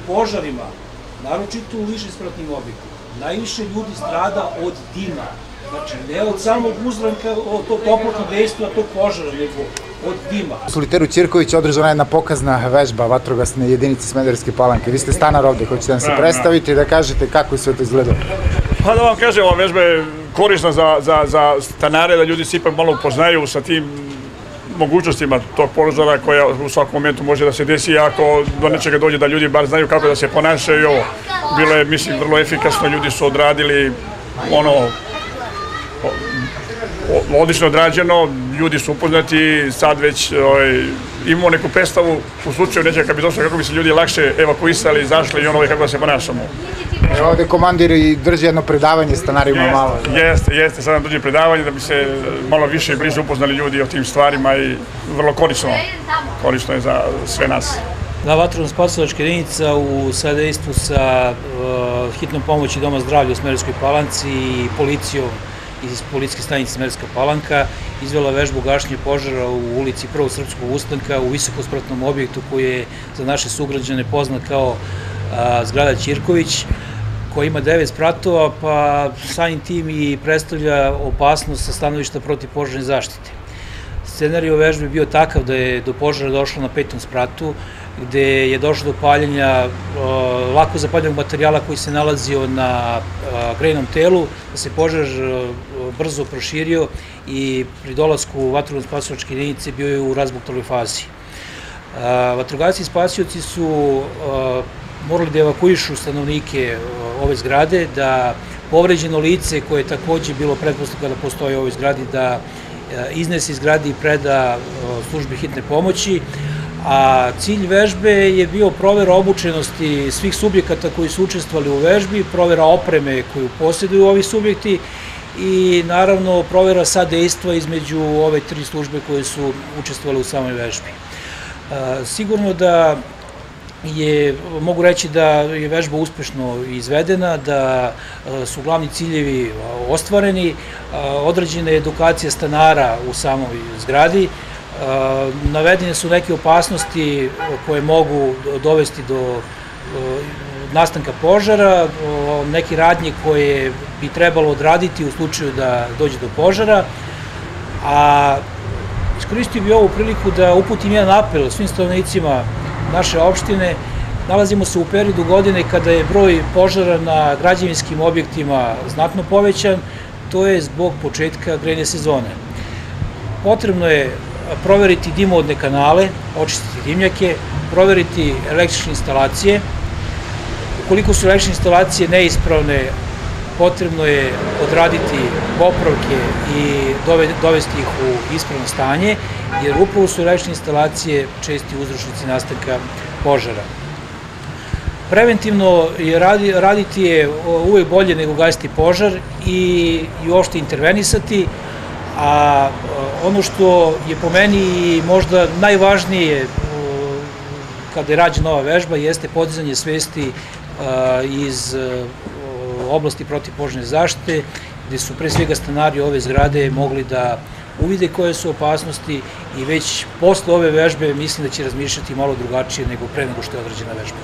požarima, naročito u višespratnim objektima, najviše ljudi strada od dima. Znači, ne od samog uzranka, od tog toplotnog dejstva, tog požara, nego od dima. U Soliteru Ćirkovića održana je jedna pokazna vežba vatrogasne jedinice Smederevske Palanke. Vi ste stanar ovde, hoćete nam se predstaviti i da kažete kako je sve to izgledalo? Pa da vam kažem, ova vežba je korisna za stanare, da ljudi se ipak malo upoznaju sa tim mogućnostima tog požara koja u svakom momentu može da se desi, ako do nečega dođe da ljudi bar znaju kako da se ponašaju. Bilo je, mislim, vrlo efikasno, ljudi su odradili odlično odrađeno, ljudi su upoznati, sad već imamo neku predstavu u slučaju nečega kad bi došlo kako bi se ljudi lakše evakuisali, izašli i kako da se ponašamo. Ovde komandir i drži jedno predavanje stanarima malo. Jeste, sad nam drži predavanje da bi se malo više i bliže upoznali ljudi o tim stvarima i vrlo korisno je za sve nas. Vatrogasno-spasilačka jedinica u sadejstvu sa hitnom pomoći Doma zdravlja u Smederevskoj Palanci i policijom iz policijske stanice Smederevska Palanka izvela vežbu gašenja požara u ulici Prvog srpskog ustanka u visokospratnom objektu koji je za naše sugrađane poznat kao zgrada Ćirković, koja ima 9 spratova, pa samim tim i predstavlja opasnost sa stanovišta protivpožarne zaštite. Scenario vežbe je bio takav da je do požara došlo na 5. spratu, gde je došlo do paljenja lako zapaljivog materijala koji se nalazio na grejnom telu, da se požar brzo proširio i pri dolasku vatrogasno-spasilačke jedinice bio je u razbuktaloj fazi. Vatrogasci i spasioci su morali da evakuišu stanovnike ove zgrade, da povređeno lice koje je takođe bilo pretpostavka da postoji u ovoj zgradi, da iznese iz zgrade i preda službi hitne pomoći, a cilj vežbe je bio provera obučenosti svih subjekata koji su učestvovali u vežbi, provera opreme koju posjeduju ovi subjekti i naravno provera sadejstva između ove 3 službe koje su učestvovali u samoj vežbi. Sigurno da mogu reći da je vežba uspešno izvedena, da su glavni ciljevi ostvareni, odrađena je edukacija stanara u samoj zgradi, navedene su neke opasnosti koje mogu dovesti do nastanka požara, neke radnje koje bi trebalo odraditi u slučaju da dođe do požara, a iskoristio bih ovu priliku da uputim jedan apel svim stanovnicima naše opštine. Nalazimo se u periodu godine kada je broj požara na građevinskim objektima znatno povećan, to je zbog početka grejne sezone. Potrebno je proveriti dimovodne kanale, očistiti dimnjake, proveriti električne instalacije. Ukoliko su električne instalacije neispravne, potrebno je odraditi popravke i dovesti ih u ispravno stanje, jer upravo su električne instalacije česti uzročnici nastanka požara. Preventivno raditi je uvek bolje nego gasiti požar i uopšte intervenisati, a ono što je po meni možda najvažnije kada je rađena ova vežba jeste podizanje svesti iz oblasti protivpožarne zaštite, gde su pre svega stanari ove zgrade mogli da uvide koje su opasnosti i već posle ove vežbe mislim da će razmišljati malo drugačije nego pre nego što je određena vežba.